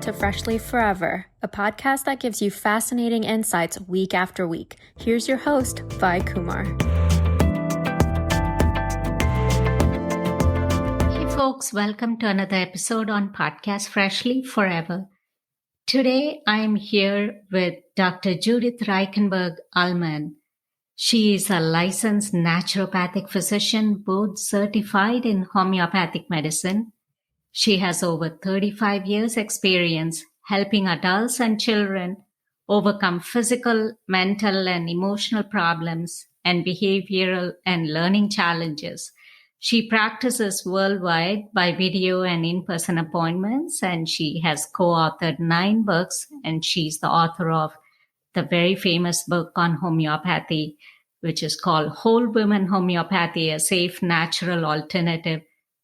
to Freshly Forever, a podcast that gives you fascinating insights week after week. Here's your host, Vi Kumar. Hey folks, welcome to another episode on podcast Freshly Forever. Today I'm here with Dr.Judyth Reichenberg-Ullman. She is a licensed naturopathic physician, board certified in homeopathic medicine. She has over 35 years experience helping adults and children overcome physical, mental, and emotional problems and behavioral and learning challenges. She practices worldwide by video and in-person appointments, and she has co-authored 9 books, and she's the author of the very famous book on homeopathy, which is called Whole Woman Homeopathy, a safe, natural alternative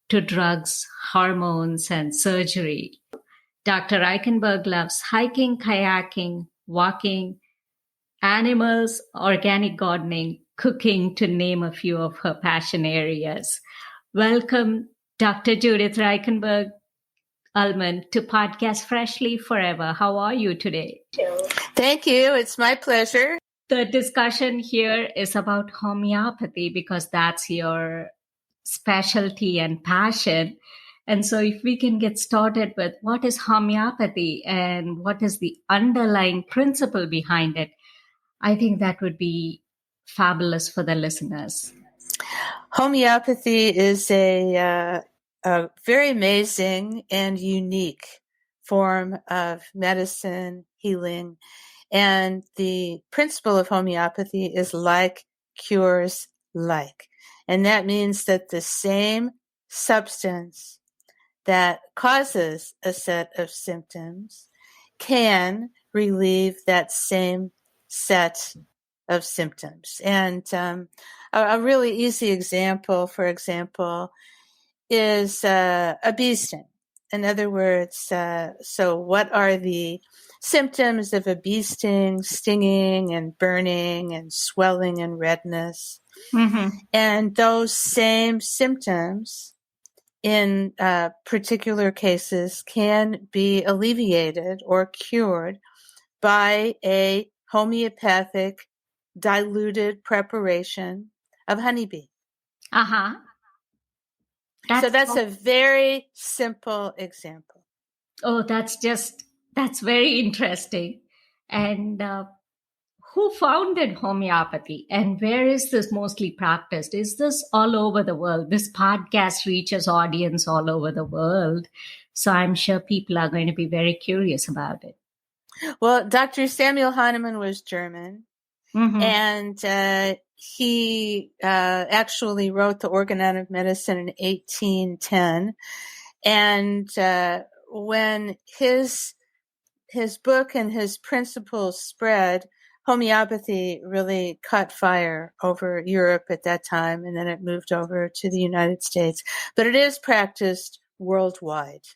to drugs, hormones, and surgery. Dr. Reichenberg loves hiking, kayaking, walking, animals, organic gardening, cooking, to name a few of her passion areas. Welcome, Dr. Judyth Reichenberg-Ullman, to Podcast Freshly Forever. How are you today? Thank you. It's my pleasure. The discussion here is about homeopathy because that's your specialty and passion. And so if we can get started with what is homeopathy and what is the underlying principle behind it, I think that would be fabulous for the listeners. Homeopathy is a very amazing and unique form of medicine, healing. And the principle of homeopathy is like cures like. And that means that the same substance that causes a set of symptoms can relieve that same set of symptoms. And a really easy example, for example, is a bee sting. In other words, so what are the symptoms of a bee sting? Stinging and burning and swelling and redness. Mm-hmm. And those same symptoms in particular cases can be alleviated or cured by a homeopathic diluted preparation of honeybee. Uh-huh. So that's a very simple example. Oh, that's very interesting. And who founded homeopathy and where is this mostly practiced? Is this all over the world? This podcast reaches audience all over the world. So I'm sure people are going to be very curious about it. Well, Dr. Samuel Hahnemann was German. Mm-hmm. And he actually wrote The Organon of Medicine in 1810. And when his book and his principles spread, homeopathy really caught fire over Europe at that time, and then it moved over to the United States. But it is practiced worldwide.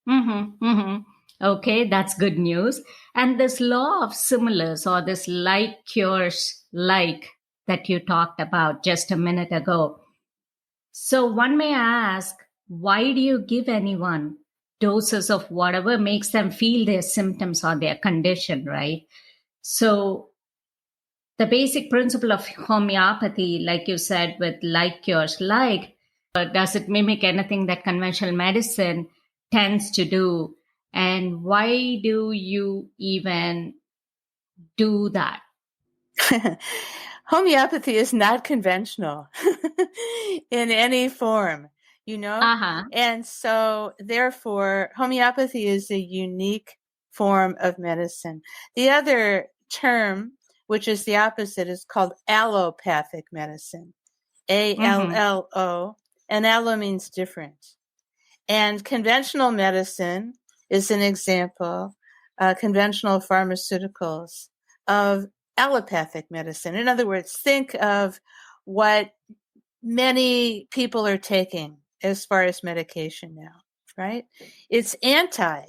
Mm-hmm, mm-hmm. Okay, that's good news. And this law of similars, or this like cures like that you talked about just a minute ago. So one may ask, why do you give anyone doses of whatever makes them feel their symptoms or their condition, right? So the basic principle of homeopathy, like you said, with like cures like, does it mimic anything that conventional medicine tends to do? And why do you even do that? Homeopathy is not conventional in any form, you know? Uh-huh. And so, therefore, homeopathy is a unique form of medicine. The other term, which is the opposite, is called allopathic medicine. A-L-L-O. And allo means different. And conventional medicine is an example, conventional pharmaceuticals, of allopathic medicine. In other words, think of what many people are taking as far as medication now, right? It's anti.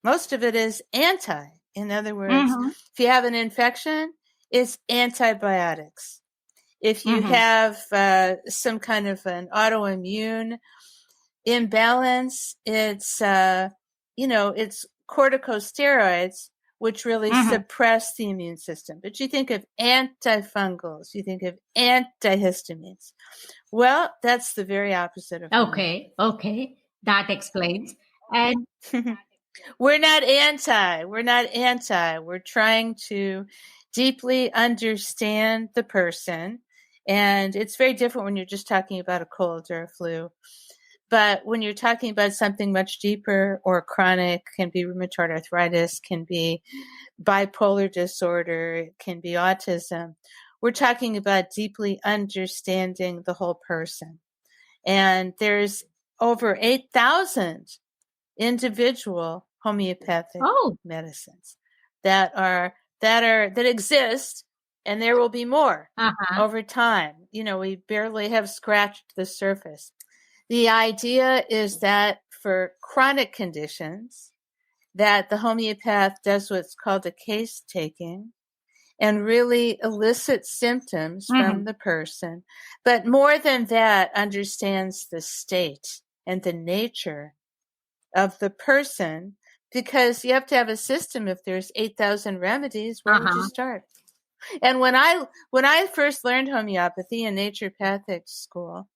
Most of it is anti. In other words, if you have an infection, it's antibiotics. If you have some kind of an autoimmune imbalance, it's, it's corticosteroids, which really suppress the immune system. But you think of antifungals, you think of antihistamines. Well, that's the very opposite of Okay. That explains. And we're not anti. We're trying to deeply understand the person. And it's very different when you're just talking about a cold or a flu. But when you're talking about something much deeper or chronic, can be rheumatoid arthritis, can be bipolar disorder, it can be autism. We're talking about deeply understanding the whole person. And there's over 8,000 individual homeopathic medicines that exist, and there will be more over time. We barely have scratched the surface. The idea is that for chronic conditions, that the homeopath does what's called a case taking and really elicits symptoms from the person. But more than that, understands the state and the nature of the person, because you have to have a system. If there's 8,000 remedies, where would you start? And when I first learned homeopathy in naturopathic school,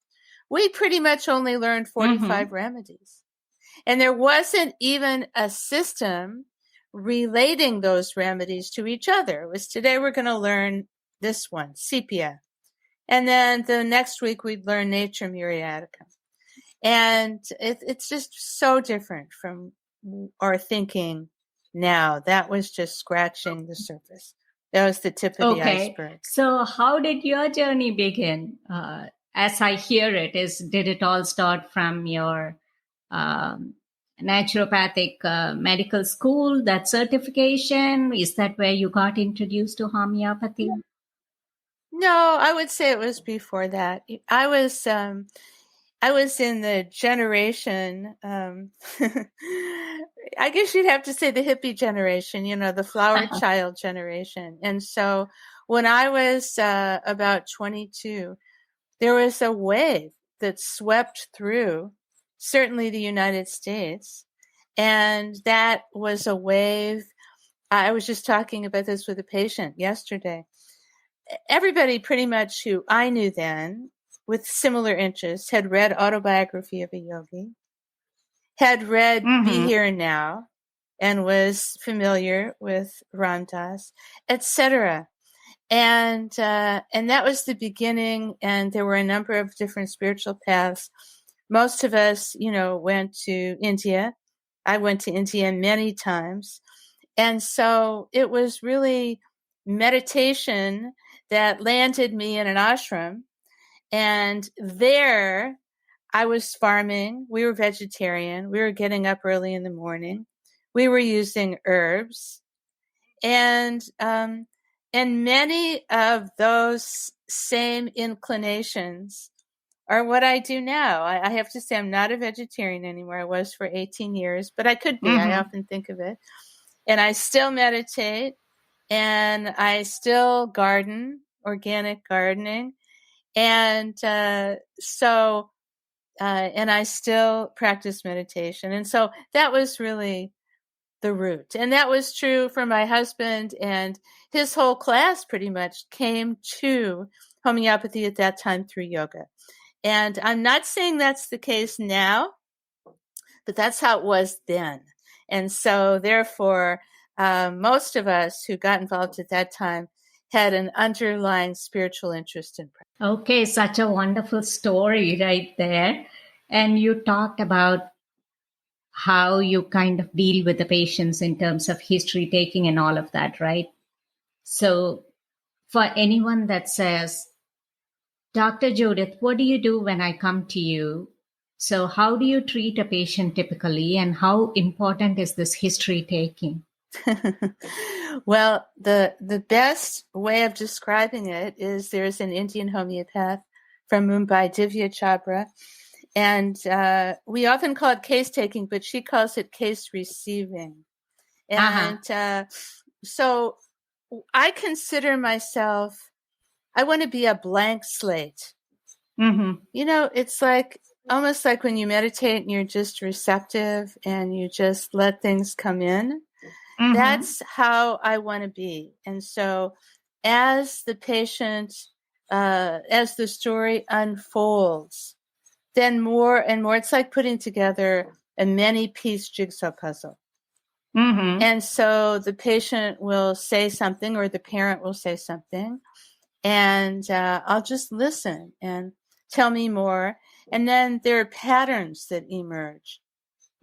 we pretty much only learned 45 remedies. And there wasn't even a system relating those remedies to each other. It was, today we're going to learn this one, sepia. And then the next week we'd learn nature muriaticum. And it's just so different from our thinking now. That was just scratching the surface. That was the tip of the iceberg. So how did your journey begin? As I hear it, did it all start from your naturopathic medical school, that certification? Is that where you got introduced to homeopathy? No, I would say it was before that. I was in the generation, I guess you'd have to say the hippie generation, the flower child generation. And so when I was about 22, there was a wave that swept through certainly the United States. And that was a wave. I was just talking about this with a patient yesterday. Everybody pretty much who I knew then with similar interests had read Autobiography of a Yogi, had read Be Here Now, and was familiar with Ram Dass, etc. And that was the beginning. And there were a number of different spiritual paths. Most of us, went to India. I went to India many times. And so it was really meditation that landed me in an ashram. And there I was farming. We were vegetarian. We were getting up early in the morning. We were using herbs. And many of those same inclinations are what I do now. I have to say I'm not a vegetarian anymore. I was for 18 years, but I could be. I often think of it. And I still meditate, and I still garden, organic gardening. And and I still practice meditation. And so that was really the root. And that was true for my husband, and his whole class pretty much came to homeopathy at that time through yoga. And I'm not saying that's the case now, but that's how it was then. And so therefore, most of us who got involved at that time had an underlying spiritual interest in practice. Okay, such a wonderful story right there. And you talked about how you kind of deal with the patients in terms of history taking and all of that, right? So for anyone that says, Dr. Judyth, what do you do when I come to you? So how do you treat a patient typically, and how important is this history taking? Well, the best way of describing it is there's an Indian homeopath from Mumbai, Divya Chabra, and we often call it case taking, but she calls it case receiving. And so I consider myself, I want to be a blank slate. It's like almost like when you meditate and you're just receptive and you just let things come in. Mm-hmm. That's how I want to be. And so as the patient, as the story unfolds, then more and more, it's like putting together a many-piece jigsaw puzzle. Mm-hmm. And so the patient will say something or the parent will say something, and I'll just listen and tell me more. And then there are patterns that emerge.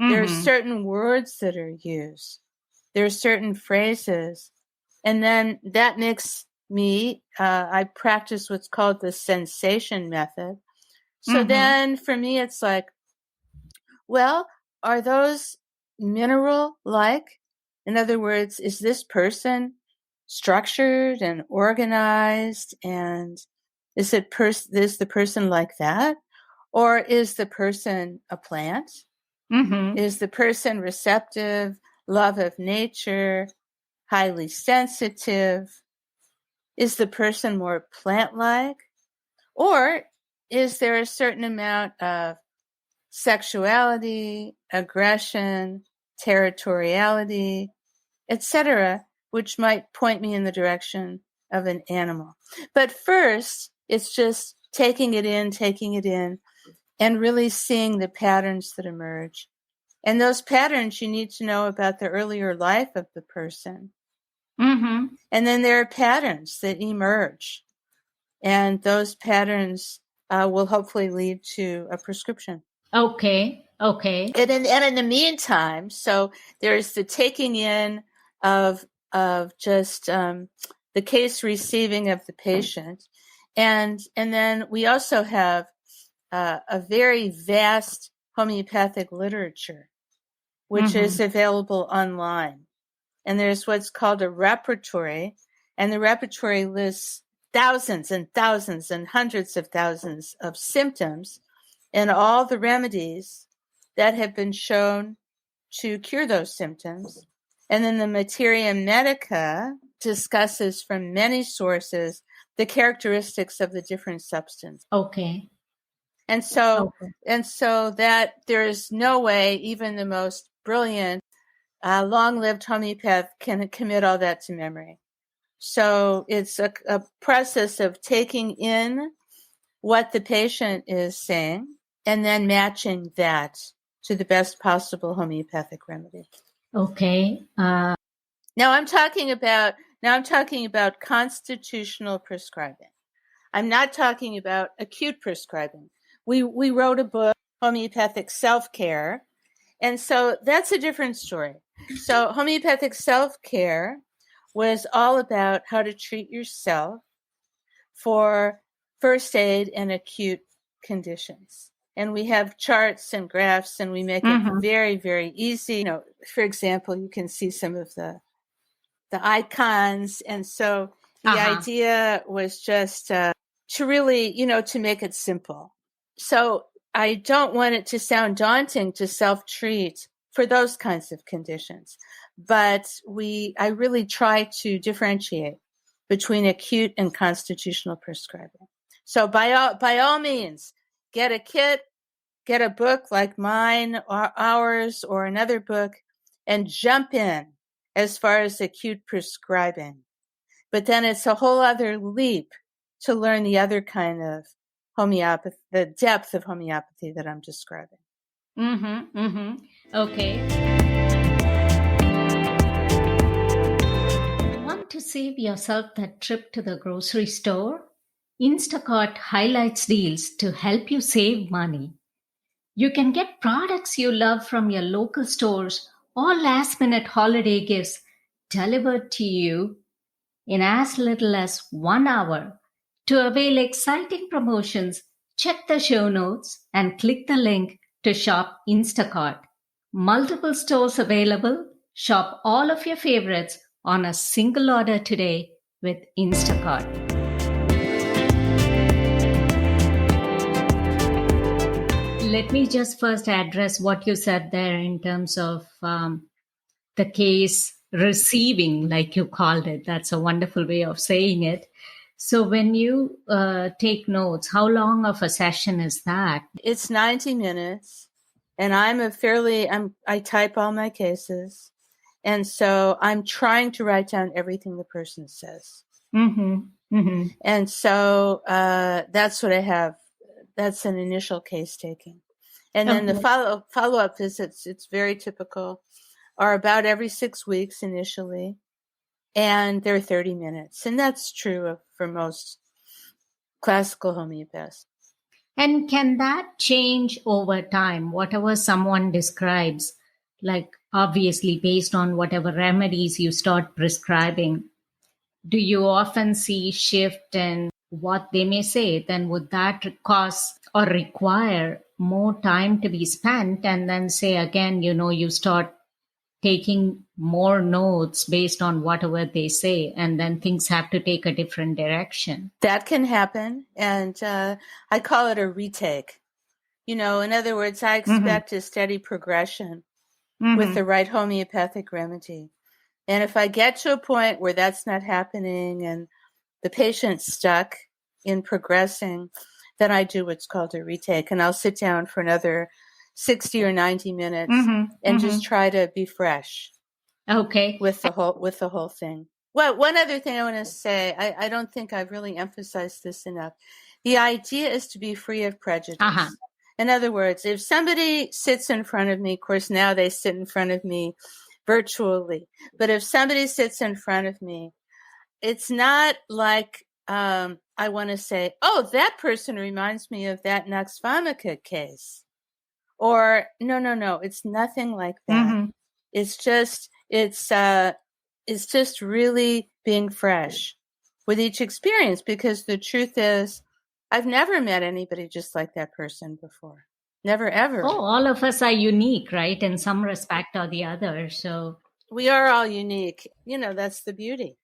Mm-hmm. There are certain words that are used. There are certain phrases. And then that makes me, I practice what's called the sensation method. So then for me, it's like, well, are those mineral-like? In other words, is this person structured and organized? And is the person like that? Or is the person a plant? Mm-hmm. Is the person receptive, love of nature, highly sensitive? Is the person more plant-like? Or is there a certain amount of sexuality, aggression, territoriality, etc., which might point me in the direction of an animal? But first, it's just taking it in, and really seeing the patterns that emerge. And those patterns, you need to know about the earlier life of the person. Mm-hmm. And then there are patterns that emerge. And those patterns will hopefully lead to a prescription. Okay. And in the meantime, so there's the taking in of just the case receiving of the patient. And then we also have a very vast homeopathic literature, which is available online. And there's what's called a repertory, and the repertory lists thousands and thousands and hundreds of thousands of symptoms and all the remedies that have been shown to cure those symptoms. And then the Materia Medica discusses from many sources the characteristics of the different substances. Okay. And so that there is no way even the most brilliant, long-lived homeopath can commit all that to memory. So it's a process of taking in what the patient is saying and then matching that to the best possible homeopathic remedy. Okay. Now I'm talking about constitutional prescribing. I'm not talking about acute prescribing. We wrote a book, Homeopathic Self Care, and so that's a different story. So Homeopathic Self Care was all about how to treat yourself for first aid and acute conditions. And we have charts and graphs, and we make it very, very easy. You know, for example, you can see some of the icons. And so the idea was just to really, to make it simple. So I don't want it to sound daunting to self-treat for those kinds of conditions. But I really try to differentiate between acute and constitutional prescribing. So by all means, get a kit, get a book like mine or ours or another book, and jump in as far as acute prescribing. But then it's a whole other leap to learn the other kind of homeopathy, the depth of homeopathy that I'm describing. Okay. Want to save yourself that trip to the grocery store? Instacart highlights deals to help you save money. You can get products you love from your local stores or last-minute holiday gifts delivered to you in as little as 1 hour. To avail exciting promotions, check the show notes and click the link to shop Instacart. Multiple stores available. Shop all of your favorites on a single order today with Instacart. Let me just first address what you said there in terms of the case receiving, like you called it. That's a wonderful way of saying it. So when you take notes, how long of a session is that? It's 90 minutes. And I type all my cases. And so I'm trying to write down everything the person says. Mm-hmm. Mm-hmm. And so that's what I have. That's an initial case taking. And then the follow-up visits, it's very typical, are about every 6 weeks initially. And they're 30 minutes. And that's true for most classical homeopaths. And can that change over time? Whatever someone describes, like obviously based on whatever remedies you start prescribing, do you often see shift in what they may say? Then would that cause or require more time to be spent? And then say again, you start taking more notes based on whatever they say, and then things have to take a different direction. That can happen. And I call it a retake. In other words, I expect a steady progression with the right homeopathic remedy. And if I get to a point where that's not happening and the patient's stuck in progressing, then I do what's called a retake. And I'll sit down for another 60 or 90 minutes and just try to be fresh. Okay. With the whole thing. Well, one other thing I want to say, I don't think I've really emphasized this enough. The idea is to be free of prejudice. In other words, if somebody sits in front of me, of course, now they sit in front of me virtually, but if somebody sits in front of me, it's not like I want to say, oh, that person reminds me of that Nux Vomica case. Or, no, it's nothing like that. It's just really being fresh with each experience, because the truth is, I've never met anybody just like that person before. Never, ever. Oh, all of us are unique, right? In some respect or the other. So we are all unique. That's the beauty.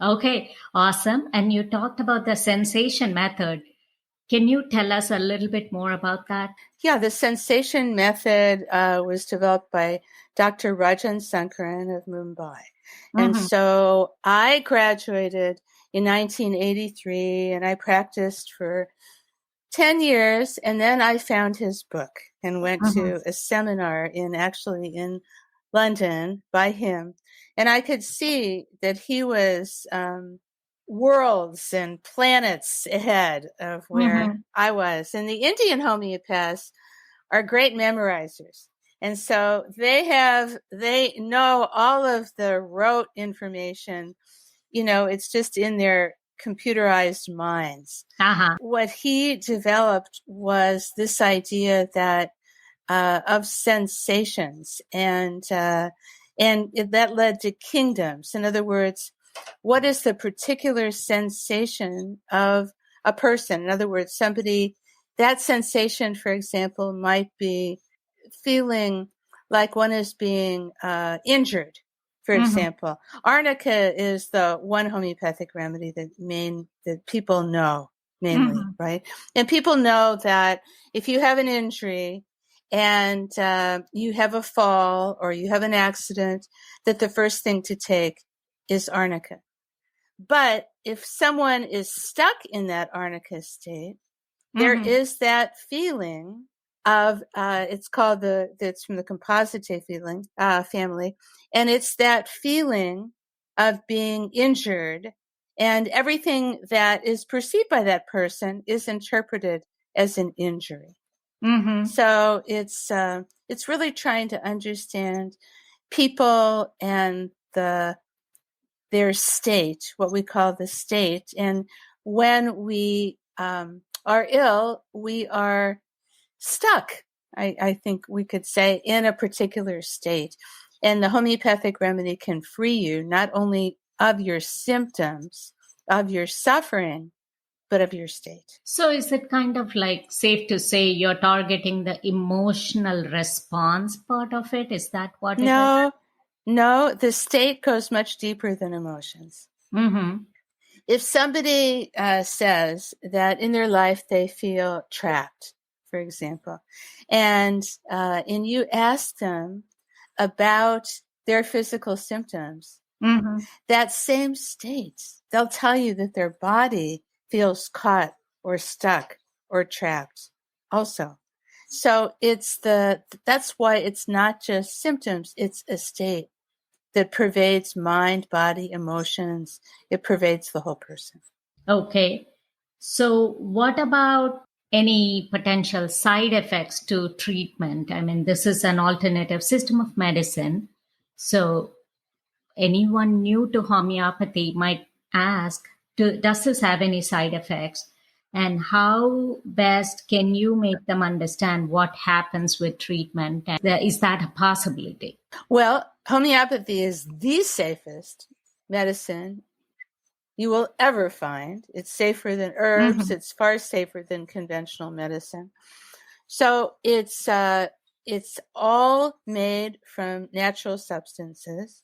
Okay, awesome. And you talked about the sensation method. Can you tell us a little bit more about that? Yeah, the sensation method was developed by Dr. Rajan Sankaran of Mumbai. And so I graduated in 1983 and I practiced for 10 years. And then I found his book and went to a seminar in London by him. And I could see that he was worlds and planets ahead of where I was. And the Indian homeopaths are great memorizers. And so they know all of the rote information. It's just in their computerized minds. What he developed was this idea that of sensations, and that led to kingdoms. In other words, what is the particular sensation of a person? In other words, that sensation, for example, might be feeling like one is being injured, for example. Arnica is the one homeopathic remedy that people know, mainly, right? And people know that if you have an injury and you have a fall or you have an accident, that the first thing to take is arnica. But if someone is stuck in that arnica state, there is that feeling of it's from the composite family, and it's that feeling of being injured, and everything that is perceived by that person is interpreted as an injury. So it's really trying to understand people and their state, what we call the state. And when we are ill, we are stuck, I think we could say, in a particular state. And the homeopathic remedy can free you not only of your symptoms, of your suffering, but of your state. So is it kind of like safe to say you're targeting the emotional response part of it? Is that what it is? No, the state goes much deeper than emotions. If somebody says that in their life they feel trapped, for example, and you ask them about their physical symptoms, Mm-hmm. That same state, they'll tell you that their body feels caught or stuck or trapped also. So that's why it's not just symptoms, it's a state that pervades mind, body, emotions. It pervades the whole person. Okay. So what about any potential side effects to treatment? I mean, this is an alternative system of medicine. So anyone new to homeopathy might ask, does this have any side effects? And how best can you make them understand what happens with treatment? And is that a possibility? Well, homeopathy is the safest medicine you will ever find. It's safer than herbs. Mm-hmm. It's far safer than conventional medicine. So it's all made from natural substances,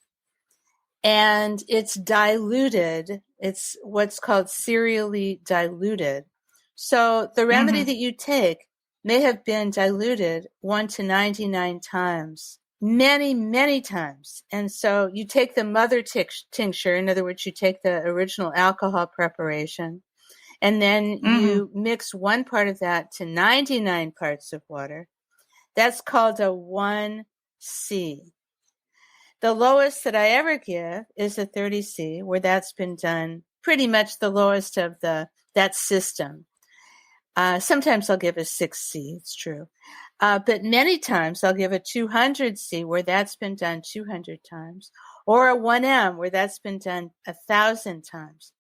and it's diluted. It's what's called serially diluted. So the remedy mm-hmm. that you take may have been diluted 1 to 99 times. Many, many times. And so you take the mother tincture, in other words, you take the original alcohol preparation, and then mm-hmm. you mix one part of that to 99 parts of water. That's called a 1C. The lowest that I ever give is a 30C, where that's been done pretty much the lowest of that system. Sometimes I'll give a 6C, it's true. But many times I'll give a 200C, where that's been done 200 times, or a 1M, where that's been done 1,000 times.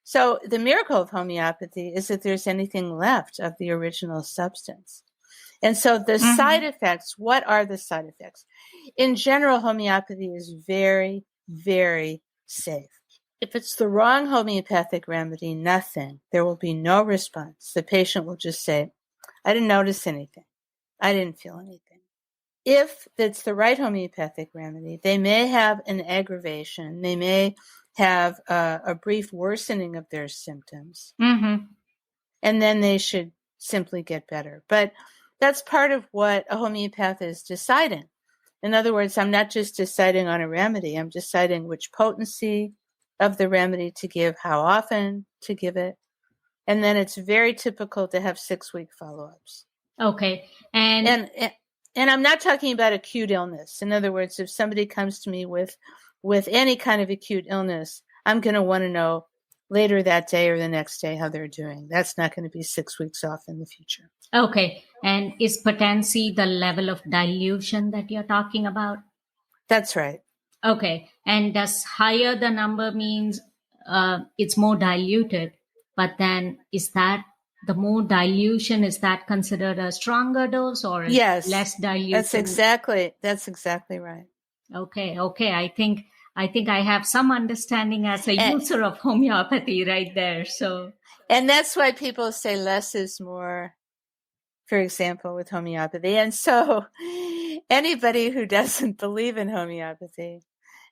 So the miracle of homeopathy is that there's anything left of the original substance. And so the mm-hmm. side effects, what are the side effects? In general, homeopathy is very, very safe. If it's the wrong homeopathic remedy, nothing. There will be no response. The patient will just say, I didn't notice anything. I didn't feel anything. If it's the right homeopathic remedy, they may have an aggravation. They may have a brief worsening of their symptoms. Mm-hmm. And then they should simply get better. But that's part of what a homeopath is deciding. In other words, I'm not just deciding on a remedy. I'm deciding which potency of the remedy to give, how often to give it. And then it's very typical to have 6-week follow-ups. Okay. And I'm not talking about acute illness. In other words, if somebody comes to me with any kind of acute illness, I'm going to want to know later that day or the next day how they're doing. That's not going to be 6 weeks off in the future. Okay. And is potency the level of dilution that you're talking about? That's right. Okay. And does higher the number means it's more diluted, but then is that the more dilution, is that considered a stronger dose or yes, less dilution? That's exactly right. Okay. I think I have some understanding as a user of homeopathy right there. So, and that's why people say less is more, for example, with homeopathy. And so anybody who doesn't believe in homeopathy,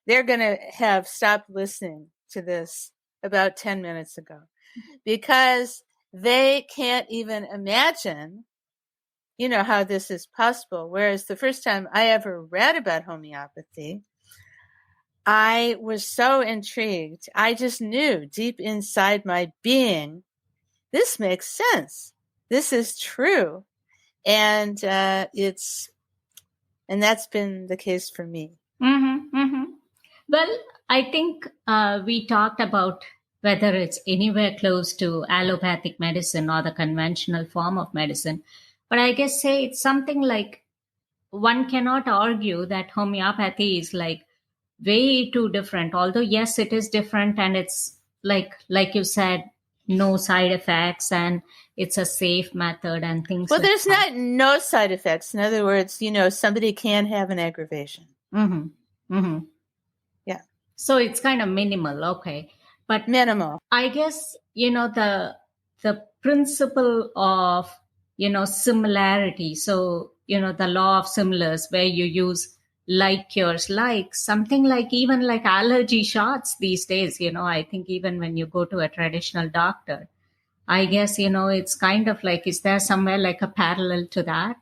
they're going to have stopped listening to this about 10 minutes ago, because they can't even imagine, how this is possible. Whereas the first time I ever read about homeopathy, I was so intrigued. I just knew deep inside my being, this makes sense. This is true. And that's been the case for me. Mm-hmm, mm-hmm. Well, I think we talked about whether it's anywhere close to allopathic medicine or the conventional form of medicine. But I guess say it's something like one cannot argue that homeopathy is like way too different. Although, yes, it is different, and it's like you said, no side effects, and it's a safe method and things. Well, there's not no side effects. In other words, somebody can have an aggravation. Mm-hmm. Mm-hmm. Yeah. So it's kind of minimal, okay. But minimal. I guess, the principle of, similarity. So, the law of similars, where you use like cures like, something like even like allergy shots these days, I think even when you go to a traditional doctor, I guess, it's kind of like, is there somewhere like a parallel to that?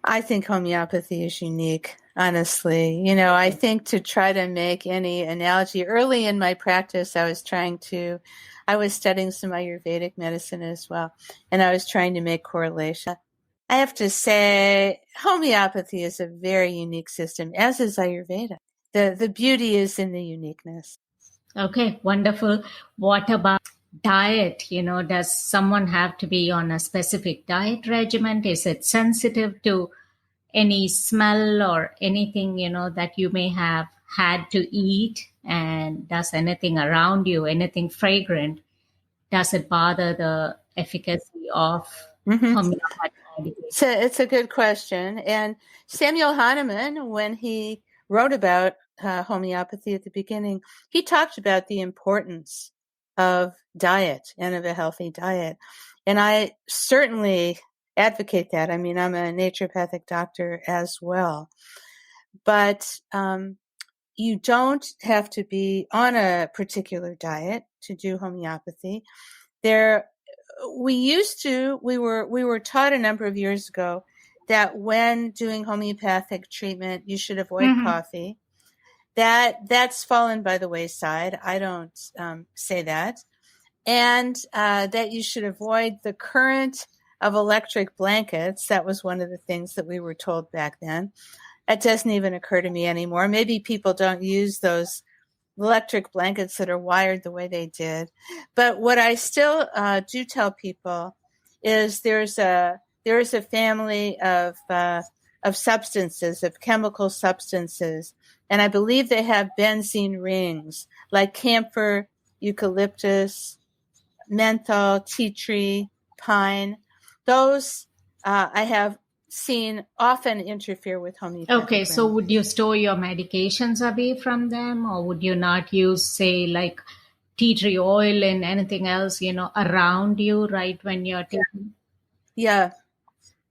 I think homeopathy is unique. honestly. You know, I think to try to make any analogy, early in my practice, I was studying some Ayurvedic medicine as well, and I was trying to make correlation. I have to say, homeopathy is a very unique system, as is Ayurveda. The beauty is in the uniqueness. Okay, wonderful. What about diet? You know, does someone have to be on a specific diet regimen? Is it sensitive to any smell or anything, you know, that you may have had to eat? And does anything around you, anything fragrant, does it bother the efficacy of homeopathic medication? So it's a good question. And Samuel Hahnemann, when he wrote about homeopathy at the beginning, he talked about the importance of diet and of a healthy diet. And I certainly advocate that. I mean, I'm a naturopathic doctor as well. But you don't have to be on a particular diet to do homeopathy. We were taught a number of years ago that when doing homeopathic treatment, you should avoid coffee. That's fallen by the wayside. I don't say that. And that you should avoid the current of electric blankets. That was one of the things that we were told back then. It doesn't even occur to me anymore. Maybe people don't use those electric blankets that are wired the way they did. But what I still do tell people is there's a family of substances, of chemical substances, and I believe they have benzene rings like camphor, eucalyptus, menthol, tea tree, pine. Those I have seen often interfere with homeopathic Okay, so remedies. would you store your medications away from them, or would you not use, say, like tea tree oil and anything else, you know, around you right when you're taking? Yeah,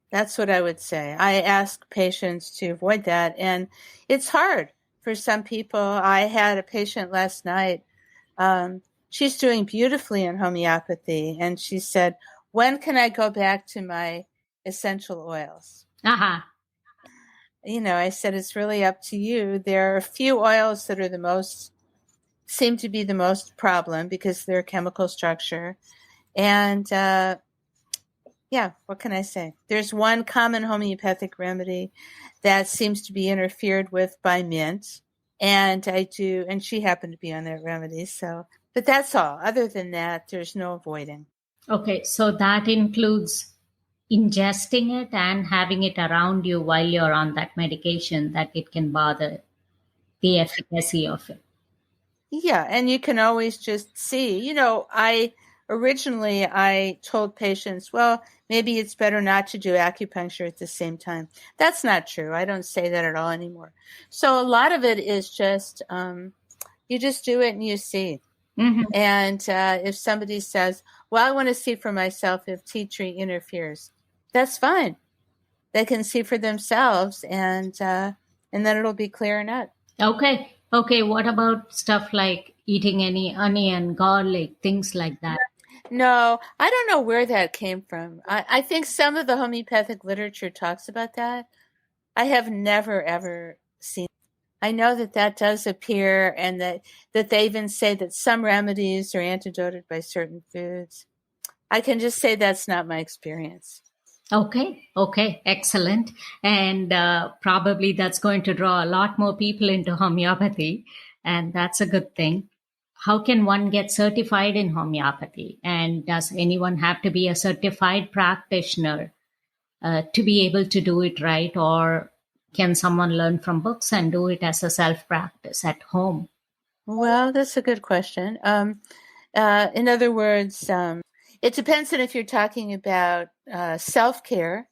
that's what I would say. I ask patients to avoid that, and it's hard for some people. I had a patient last night. She's doing beautifully in homeopathy, and she said, "When can I go back to my essential oils?" You know, I said, it's really up to you. There are a few oils that are seem to be the most problem because of their chemical structure. And yeah, what can I say? There's one common homeopathic remedy that seems to be interfered with by mint. And she happened to be on that remedy. So, but that's all. Other than that, there's no avoiding. Okay, so that includes ingesting it and having it around you while you're on that medication, that it can bother the efficacy of it. Yeah, and you can always just see, you know, originally I told patients, well, maybe it's better not to do acupuncture at the same time. That's not true. I don't say that at all anymore. So a lot of it is just, you just do it and you see. And if somebody says, well, I want to see for myself if tea tree interferes, that's fine. They can see for themselves and then it'll be clear or not. Okay. What about stuff like eating any onion, garlic, things like that? No, I don't know where that came from. I think some of the homeopathic literature talks about that. I have never, ever seen. I know that does appear, and that they even say that some remedies are antidoted by certain foods. I can just say that's not my experience. Okay, excellent. And probably that's going to draw a lot more people into homeopathy, and that's a good thing. How can one get certified in homeopathy? And does anyone have to be a certified practitioner to be able to do it right? Or can someone learn from books and do it as a self-practice at home? Well, that's a good question. In other words, it depends on if you're talking about self-care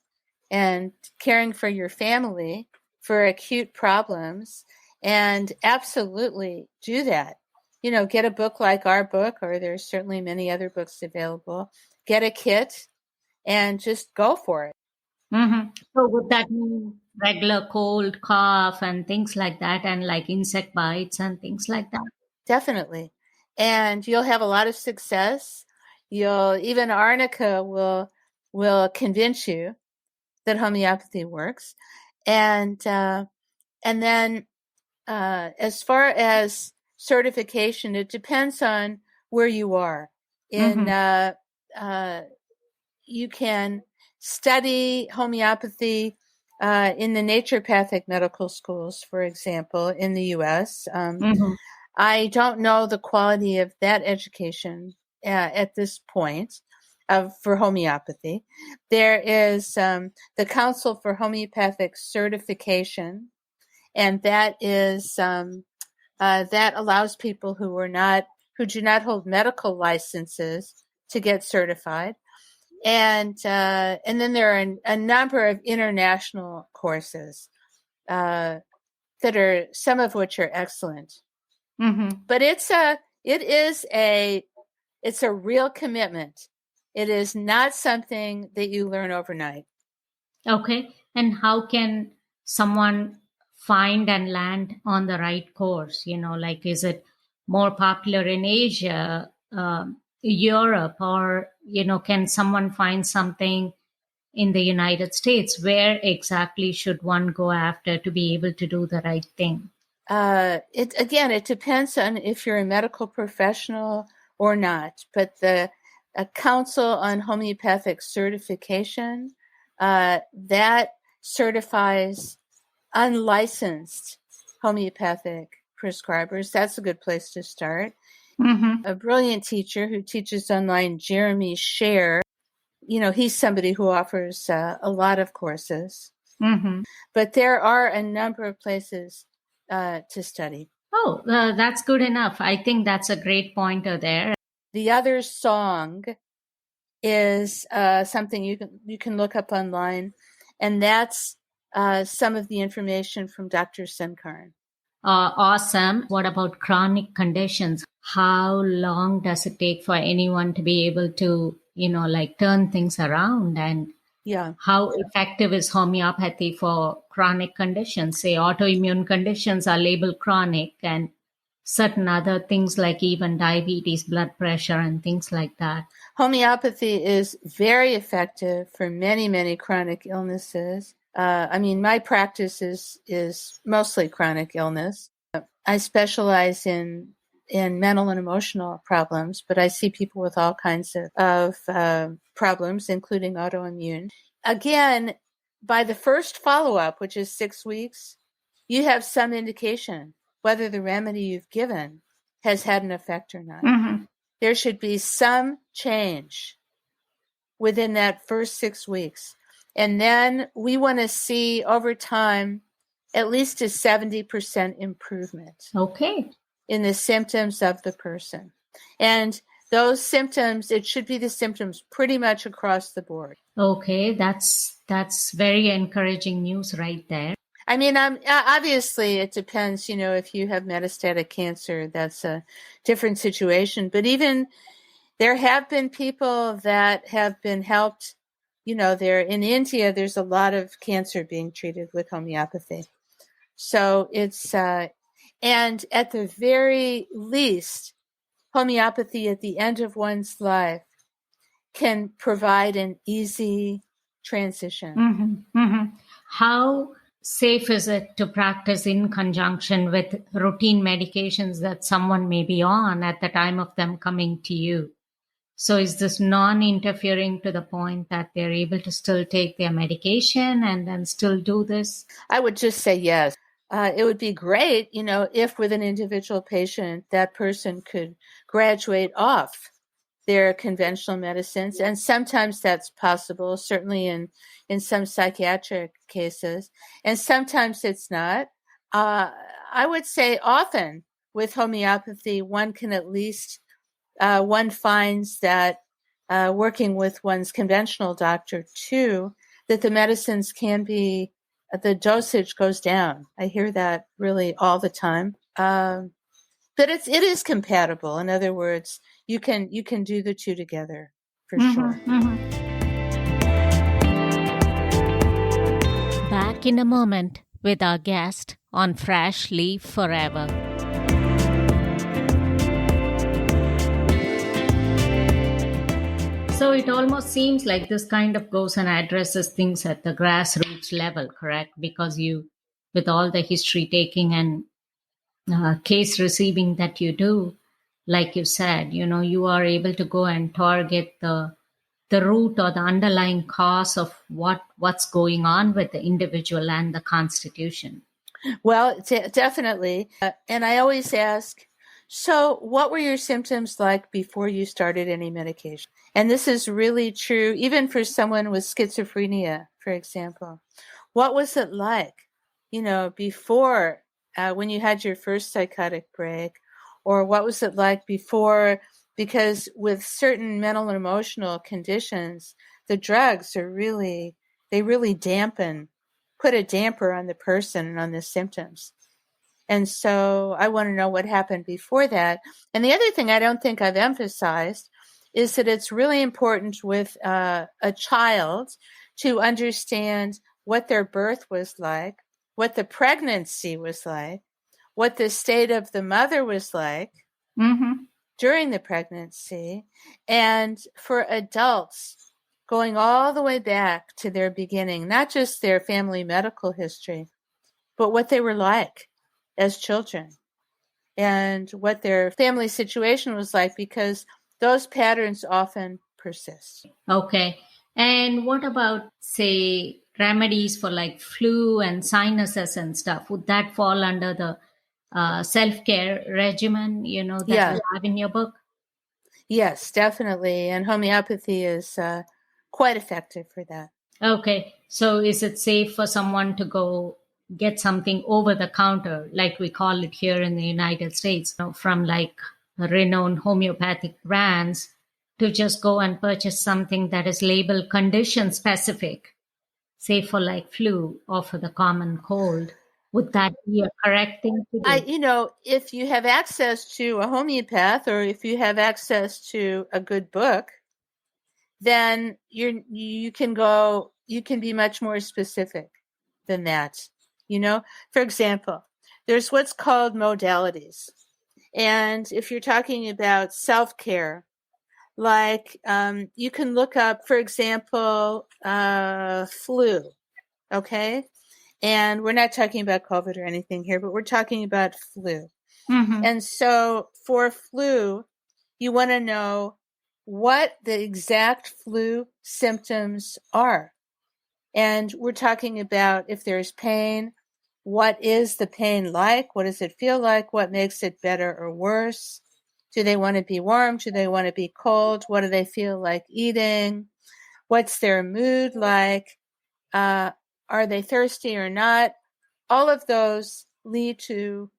and caring for your family for acute problems, and absolutely do that. You know, get a book like our book, or there's certainly many other books available. Get a kit and just go for it. So would that mean regular cold, cough, and things like that, and like insect bites and things like that? Definitely. And you'll have a lot of success. Even arnica will convince you that homeopathy works. And And then as far as certification, it depends on where you are. You can study homeopathy in the naturopathic medical schools, for example, in the U.S. I don't know the quality of that education at this point for homeopathy. There is the Council for Homeopathic Certification, and that is that allows people who do not hold medical licenses to get certified. And then there are a number of international courses that are, some of which are excellent. But it's a real commitment. It is not something that you learn overnight. Okay. And how can someone find and land on the right course? Like, is it more popular in Asia, Europe, or, can someone find something in the United States? Where exactly should one go after to be able to do the right thing? It depends on if you're a medical professional or not, but the Council on Homeopathic Certification, that certifies unlicensed homeopathic prescribers. That's a good place to start. A brilliant teacher who teaches online, Jeremy Scher, he's somebody who offers a lot of courses. But there are a number of places to study. Oh, that's good enough. I think that's a great pointer there. The other song is something you can look up online, and that's some of the information from Dr. Senkarn. Awesome. What about chronic conditions? How long does it take for anyone to be able to, turn things around? And how effective is homeopathy for chronic conditions? Say autoimmune conditions are labeled chronic, and certain other things like even diabetes, blood pressure, and things like that. Homeopathy is very effective for many, many chronic illnesses. My practice is mostly chronic illness. I specialize in mental and emotional problems, but I see people with all kinds of problems, including autoimmune. Again, by the first follow-up, which is 6 weeks, you have some indication whether the remedy you've given has had an effect or not. There should be some change within that first 6 weeks. And then we want to see over time at least a 70% improvement. Okay. In the symptoms of the person. And those symptoms, it should be the symptoms pretty much across the board. Okay, that's very encouraging news right there. Obviously it depends, if you have metastatic cancer, that's a different situation. But even there have been people that have been helped. There in India, there's a lot of cancer being treated with homeopathy. So it's, and at the very least, homeopathy at the end of one's life can provide an easy transition. How safe is it to practice in conjunction with routine medications that someone may be on at the time of them coming to you? So is this non-interfering to the point that they're able to still take their medication and then still do this? I would just say yes. It would be great, if with an individual patient, that person could graduate off their conventional medicines. And sometimes that's possible, certainly in some psychiatric cases. And sometimes it's not. I would say often with homeopathy, one can at least, one finds that working with one's conventional doctor too, that the medicines can be, the dosage goes down. I hear that really all the time. But it is compatible. In other words, you can do the two together for sure. Back in a moment with our guest on Freshly Forever. So it almost seems like this kind of goes and addresses things at the grassroots level, correct? Because you with all the history taking and case receiving that you do, like you said, you are able to go and target the root or the underlying cause of what's going on with the individual and the constitution. Well, definitely. And I always ask, so what were your symptoms like before you started any medication? And this is really true even for someone with schizophrenia, for example. What was it like, before when you had your first psychotic break? Or what was it like before? Because with certain mental and emotional conditions, the drugs they really put a damper on the person and on the symptoms. And so I want to know what happened before that. And the other thing I don't think I've emphasized is that it's really important with a child to understand what their birth was like, what the pregnancy was like, what the state of the mother was like during the pregnancy, and for adults, going all the way back to their beginning, not just their family medical history, but what they were like as children and what their family situation was like, because those patterns often persist. Okay. And what about, say, remedies for like flu and sinuses and stuff? Would that fall under the self-care regimen, that you have in your book? Yes, definitely. And homeopathy is quite effective for that. Okay. So is it safe for someone to go get something over the counter, like we call it here in the United States, from like renowned homeopathic brands, to just go and purchase something that is labeled condition specific, say for like flu or for the common cold? Would that be a correct thing to do? If you have access to a homeopath, or if you have access to a good book, then you can be much more specific than that. For example, there's what's called modalities. And if you're talking about self-care, like you can look up, for example, flu, okay? And we're not talking about COVID or anything here, but we're talking about flu. And so for flu, you want to know what the exact flu symptoms are. And we're talking about if there's pain, what is the pain like? What does it feel like? What makes it better or worse? Do they want to be warm? Do they want to be cold? What do they feel like eating? What's their mood like? Are they thirsty or not? All of those lead to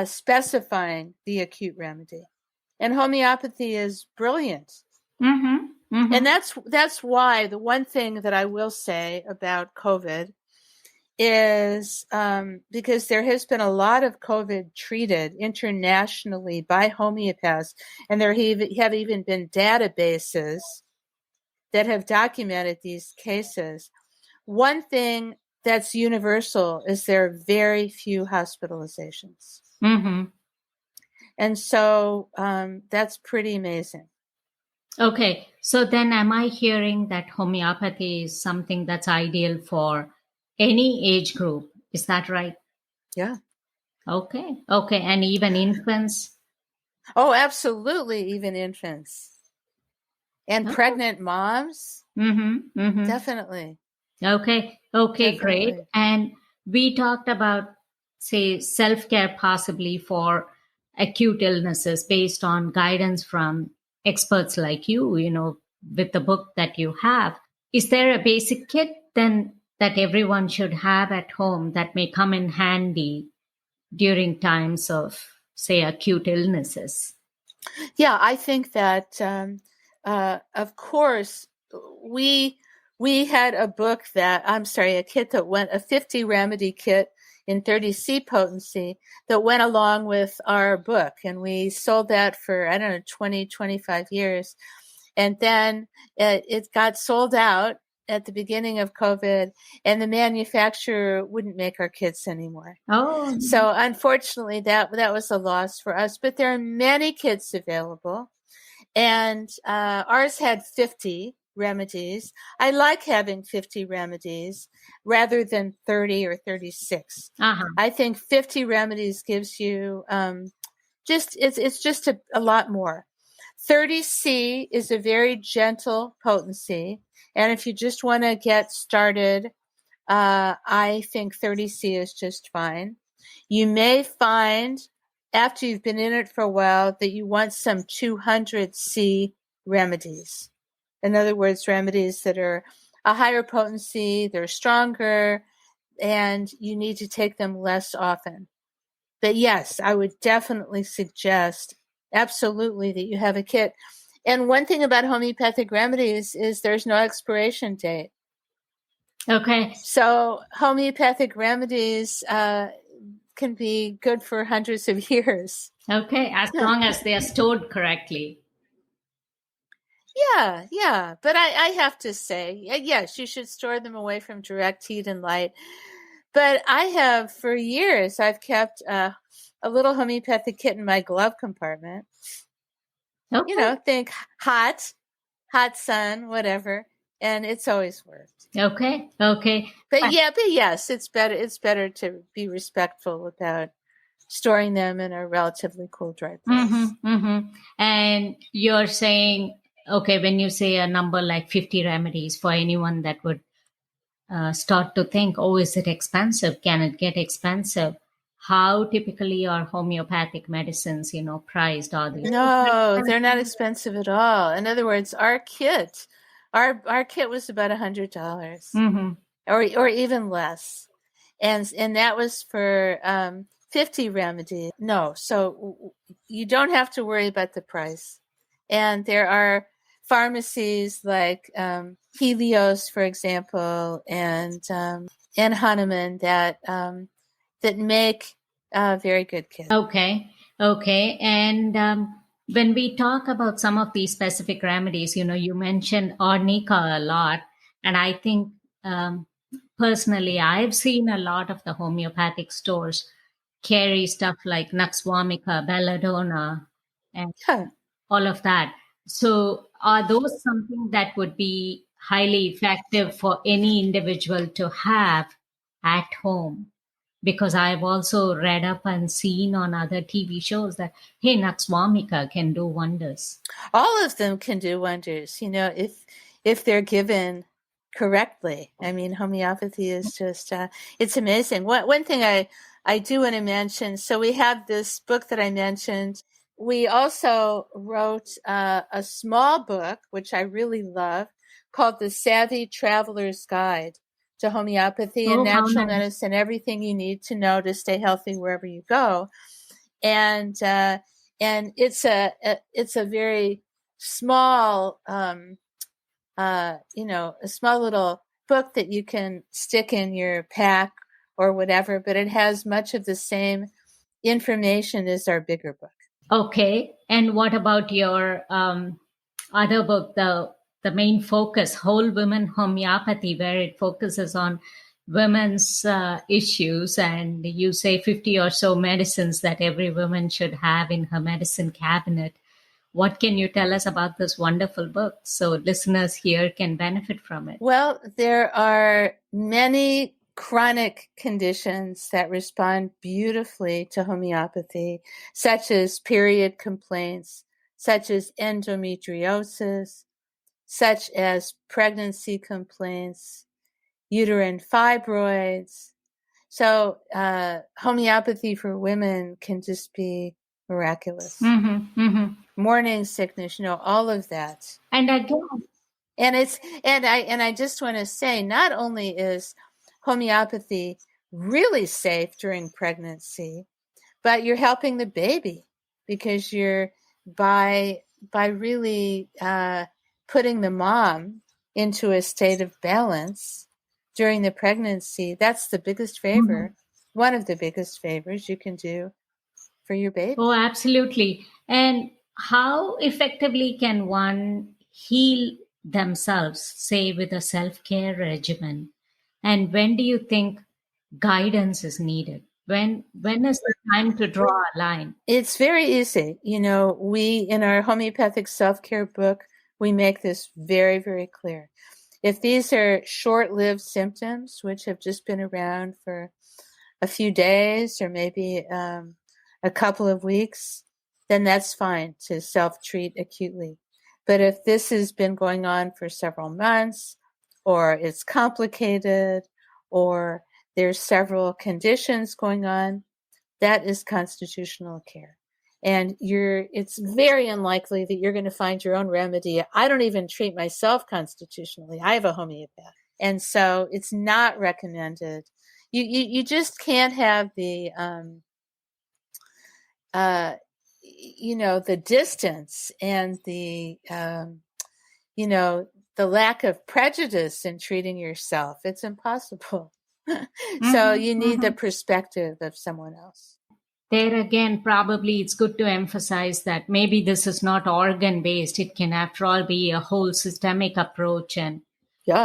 specifying the acute remedy. And homeopathy is brilliant. And that's why the one thing that I will say about COVID is because there has been a lot of COVID treated internationally by homeopaths, and there have even been databases that have documented these cases. One thing that's universal is there are very few hospitalizations. And so that's pretty amazing. Okay. So then am I hearing that homeopathy is something that's ideal for any age group? Is that right? Yeah. Okay. And even infants? Oh, absolutely. Even infants. And pregnant moms? Definitely. Okay, definitely. Great. And we talked about, say, self-care possibly for acute illnesses based on guidance from experts like you, with the book that you have. Is there a basic kit then that everyone should have at home that may come in handy during times of, say, acute illnesses? Yeah, I think that, of course, we had a kit that went, a 50 remedy kit in 30C potency that went along with our book. And we sold that for, 20, 25 years. And then it got sold out at the beginning of COVID, and the manufacturer wouldn't make our kits anymore. Oh. So unfortunately, that was a loss for us. But there are many kits available. And ours had 50. remedies. I like having 50 remedies rather than 30 or 36. I think 50 remedies gives you it's just a lot more. 30C is a very gentle potency. And if you just want to get started, I think 30C is just fine. You may find after you've been in it for a while that you want some 200C remedies. In other words, remedies that are a higher potency, they're stronger, and you need to take them less often. But yes, I would definitely suggest absolutely that you have a kit. And one thing about homeopathic remedies is there's no expiration date. Okay. So homeopathic remedies can be good for hundreds of years. Okay, as long as they are stored correctly. Yeah. But I have to say, yes, you should store them away from direct heat and light. But I have, for years, I've kept a little homeopathic kit in my glove compartment. Okay. Think hot sun, whatever. And it's always worked. Okay. But yes, it's better to be respectful about storing them in a relatively cool, dry place. And you're saying, okay, when you say a number like 50 remedies, for anyone that would start to think, oh, is it expensive? Can it get expensive? How typically are homeopathic medicines, priced? Are they? No, they're not expensive at all. In other words, our kit was about $100, or even less, and that was for 50 remedies. No, so you don't have to worry about the price. And there are pharmacies like Helios, for example, and Hahnemann that make very good kits. Okay. And when we talk about some of these specific remedies, you mentioned arnica a lot. And I think personally, I've seen a lot of the homeopathic stores carry stuff like Nux vomica, belladonna, and all of that. So are those something that would be highly effective for any individual to have at home? Because I've also read up and seen on other TV shows that, hey, Nux vomica can do wonders. All of them can do wonders, if they're given correctly. I mean, homeopathy is just, it's amazing. One thing I do want to mention, so we have this book that I mentioned. We also wrote a small book, which I really love, called The Savvy Traveler's Guide to Homeopathy and Natural Medicine, everything you need to know to stay healthy wherever you go. And it's a very small, a small little book that you can stick in your pack or whatever, but it has much of the same information as our bigger book. Okay. And what about your other book, the main focus, Whole Women Homeopathy, where it focuses on women's issues, and you say 50 or so medicines that every woman should have in her medicine cabinet. What can you tell us about this wonderful book so listeners here can benefit from it? Well, there are many chronic conditions that respond beautifully to homeopathy, such as period complaints, such as endometriosis, such as pregnancy complaints, uterine fibroids. So homeopathy for women can just be miraculous. Morning sickness, all of that. And again, I just want to say, not only is homeopathy really safe during pregnancy, but you're helping the baby, because you're by really putting the mom into a state of balance during the pregnancy. That's the biggest favor, one of the biggest favors you can do for your baby. Oh, absolutely. And how effectively can one heal themselves, say with a self-care regimen? And when do you think guidance is needed? When is the time to draw a line? It's very easy. We, in our Homeopathic Self Care book, we make this very, very clear. If these are short-lived symptoms, which have just been around for a few days or maybe a couple of weeks, then that's fine to self-treat acutely. But if this has been going on for several months, or it's complicated, or there's several conditions going on, that is constitutional care. And it's very unlikely that you're going to find your own remedy. I don't even treat myself constitutionally. I have a homeopath. And so it's not recommended. You just can't have the, the distance and the, the lack of prejudice in treating yourself. It's impossible. So you need the perspective of someone else. There again, probably it's good to emphasize that maybe this is not organ-based. It can, after all, be a whole systemic approach, and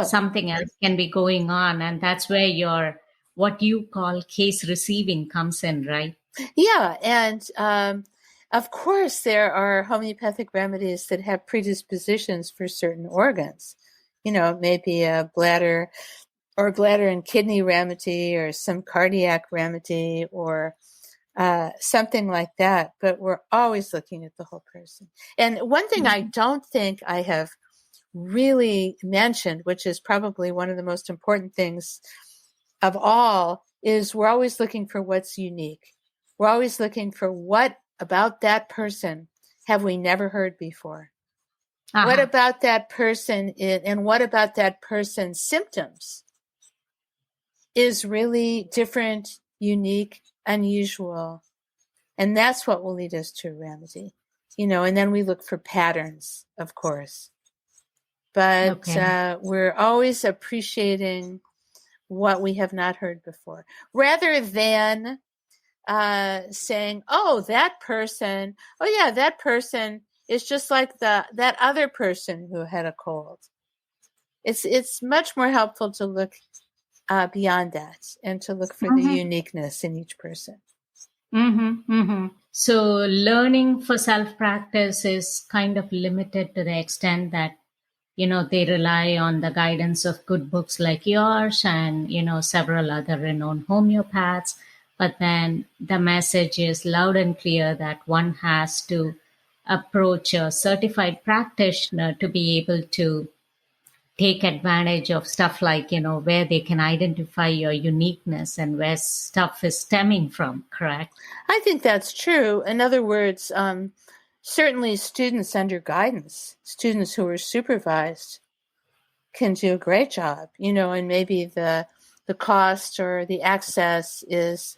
something else can be going on. And that's where what you call case receiving comes in, right? Yeah. And of course, there are homeopathic remedies that have predispositions for certain organs. Maybe a bladder and kidney remedy, or some cardiac remedy, or something like that. But we're always looking at the whole person. And one thing I don't think I have really mentioned, which is probably one of the most important things of all, is we're always looking for what's unique. We're always looking for what about that person have we never heard before? What about that person and what about that person's symptoms is really different, unique, unusual? And that's what will lead us to a remedy, and then we look for patterns, of course. But we're always appreciating what we have not heard before, rather than saying, that person is just like that other person who had a cold. It's much more helpful to look beyond that and to look for the uniqueness in each person. So learning for self-practice is kind of limited to the extent that, they rely on the guidance of good books like yours and, several other renowned homeopaths. But then the message is loud and clear that one has to approach a certified practitioner to be able to take advantage of stuff like, where they can identify your uniqueness and where stuff is stemming from, correct? I think that's true. In other words, certainly students under guidance, students who are supervised, can do a great job, and maybe the cost or the access is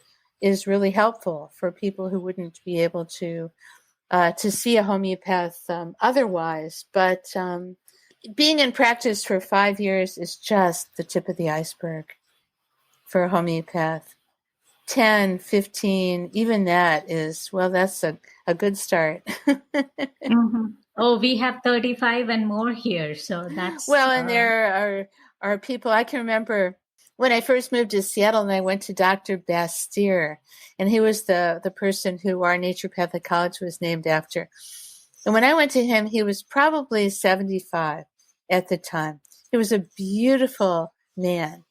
really helpful for people who wouldn't be able to see a homeopath otherwise. But being in practice for 5 years is just the tip of the iceberg for a homeopath. 10, 15, even that is, well, that's a good start. Oh, we have 35 and more here. So that's... Well, and there are people, I can remember when I first moved to Seattle and I went to Dr. Bastyr, and he was the person who our naturopathic college was named after. And when I went to him, he was probably 75 at the time. He was a beautiful man.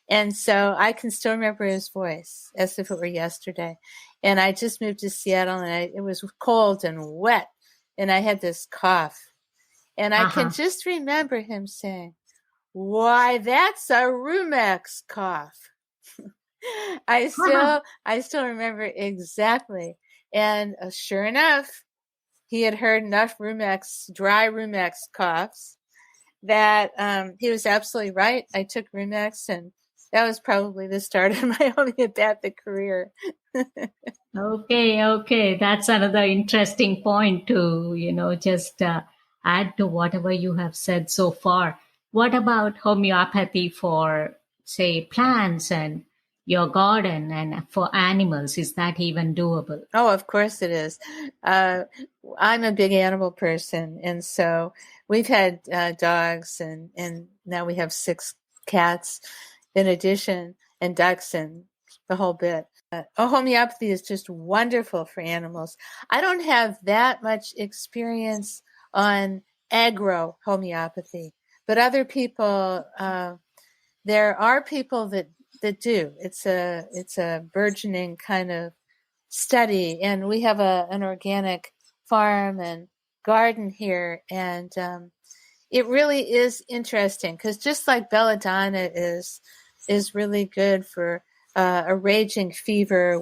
And so I can still remember his voice as if it were yesterday. And I just moved to Seattle and it was cold and wet. And I had this cough. And I can just remember him saying, "Why, that's a Rumex cough." I still remember exactly. And sure enough, he had heard enough dry Rumex coughs that he was absolutely right. I took Rumex, and that was probably the start of my homeopathic career. Okay. That's another interesting point to, just add to whatever you have said so far. What about homeopathy for, say, plants and your garden and for animals? Is that even doable? Oh, of course it is. I'm a big animal person. And so we've had dogs and now we have 6 cats in addition, and ducks and the whole bit. Homeopathy is just wonderful for animals. I don't have that much experience on agro-homeopathy. But other people, there are people that do. It's a burgeoning kind of study, and we have an organic farm and garden here, and it really is interesting because just like belladonna is really good for a raging fever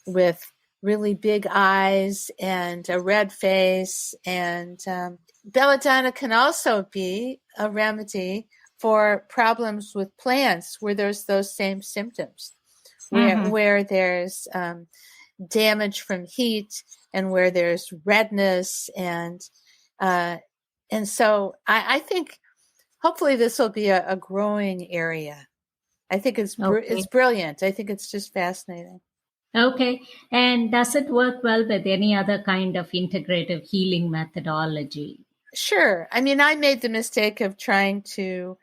with really big eyes and a red face, and belladonna can also be a remedy for problems with plants where there's those same symptoms, where there's damage from heat and where there's redness, and so I think hopefully this will be a growing area. I think it's brilliant. I think it's just fascinating. Okay. And does it work well with any other kind of integrative healing methodology? Sure. I mean, I made the mistake of trying to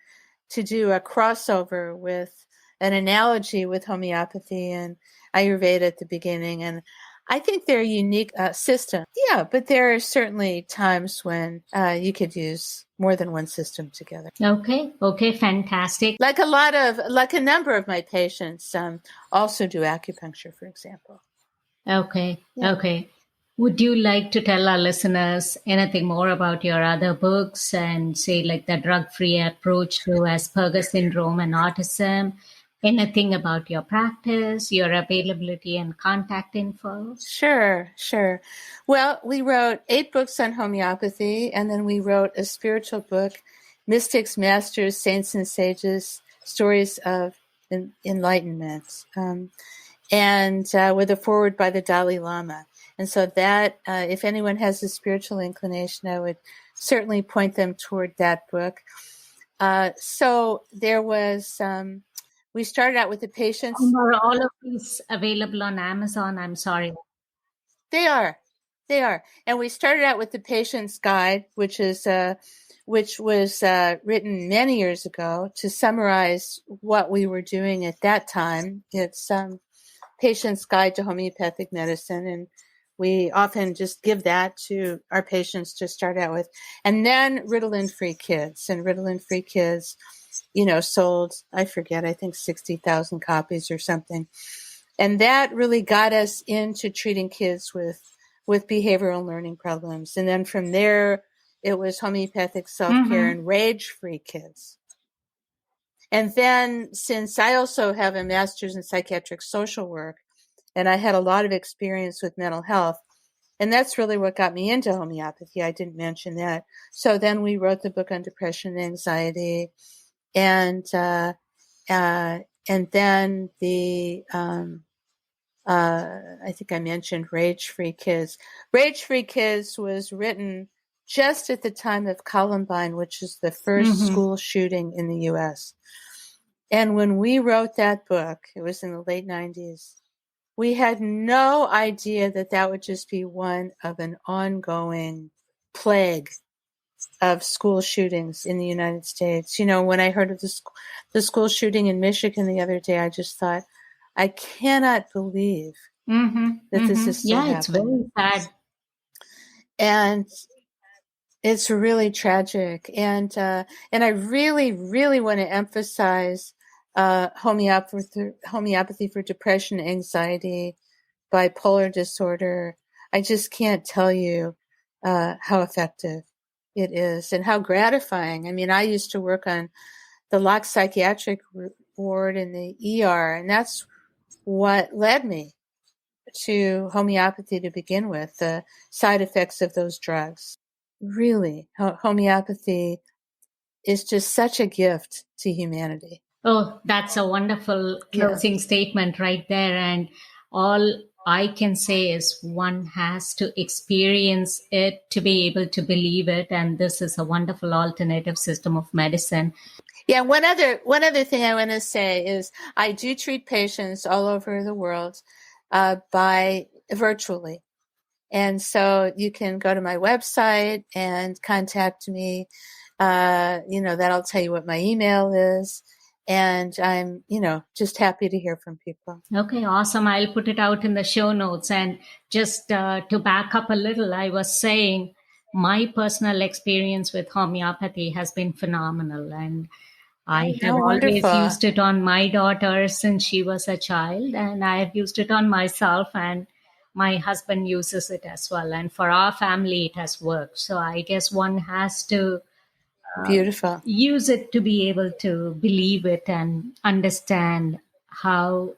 do a crossover with an analogy with homeopathy and Ayurveda at the beginning. And I think they're unique systems. Yeah, but there are certainly times when you could use more than one system together. Okay, fantastic. Like a number of my patients also do acupuncture, for example. Okay. Would you like to tell our listeners anything more about your other books and say like the drug-free approach to Asperger's syndrome and autism? Anything about your practice, your availability and contact info? Sure. Well, we wrote 8 books on homeopathy, and then we wrote a spiritual book, Mystics, Masters, Saints and Sages, Stories of Enlightenment, and with a foreword by the Dalai Lama. And so that, if anyone has a spiritual inclination, I would certainly point them toward that book. So there was... we started out with the patients. Are all of these available on Amazon? I'm sorry. They are. And we started out with the patient's guide, which was written many years ago to summarize what we were doing at that time. It's Patient's Guide to Homeopathic Medicine, and we often just give that to our patients to start out with. And then Ritalin-free Kids, and Ritalin-free Kids, sold, I forget, I think 60,000 copies or something. And that really got us into treating kids with behavioral learning problems. And then from there, it was Homeopathic Self Care and Rage-Free Kids. And then since I also have a master's in psychiatric social work, and I had a lot of experience with mental health, and that's really what got me into homeopathy. I didn't mention that. So then we wrote the book on depression and anxiety, and then the I think I mentioned Rage-Free Kids. Rage-Free Kids was written just at the time of Columbine, which is the first school shooting in the U.S. And when we wrote that book, it was in the late 90s, we had no idea that would just be one of an ongoing plague of school shootings in the United States. When I heard of the school shooting in Michigan the other day, I just thought, I cannot believe that this is still happening. It's very sad. And it's really tragic. And I really, really want to emphasize homeopathy for depression, anxiety, bipolar disorder. I just can't tell you how effective it is and how gratifying. I mean, I used to work on the Locke psychiatric ward in the ER, and that's what led me to homeopathy to begin with, the side effects of those drugs. Really, homeopathy is just such a gift to humanity. Oh, that's a wonderful closing statement right there. And all I can say is one has to experience it to be able to believe it. And this is a wonderful alternative system of medicine. Yeah, one other thing I want to say is I do treat patients all over the world by virtually. And so you can go to my website and contact me. That'll tell you what my email is. And I'm, just happy to hear from people. Okay, awesome. I'll put it out in the show notes. And just to back up a little, I was saying my personal experience with homeopathy has been phenomenal. And I have always used it on my daughter since she was a child, and I have used it on myself, and my husband uses it as well. And for our family, it has worked. So I guess one has to use it to be able to believe it and understand how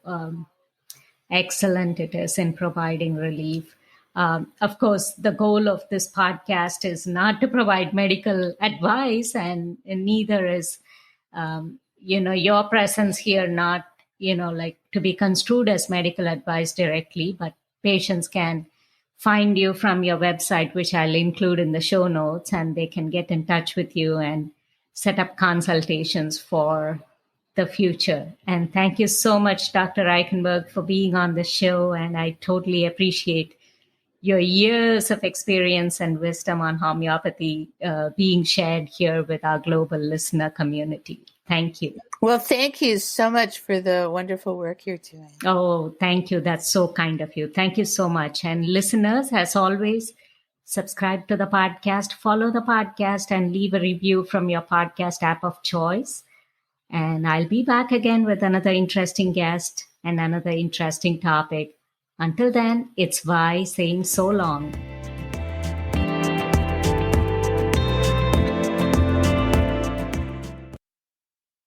excellent it is in providing relief. Of course, the goal of this podcast is not to provide medical advice, and neither is, your presence here not, like to be construed as medical advice directly, but patients can find you from your website, which I'll include in the show notes, and they can get in touch with you and set up consultations for the future. And thank you so much, Dr. Reichenberg, for being on the show. And I totally appreciate your years of experience and wisdom on homeopathy being shared here with our global listener community. Thank you. Well, thank you so much for the wonderful work you're doing. Oh, thank you. That's so kind of you. Thank you so much. And listeners, as always, subscribe to the podcast, follow the podcast, and leave a review from your podcast app of choice. And I'll be back again with another interesting guest and another interesting topic. Until then, it's Vi saying so long.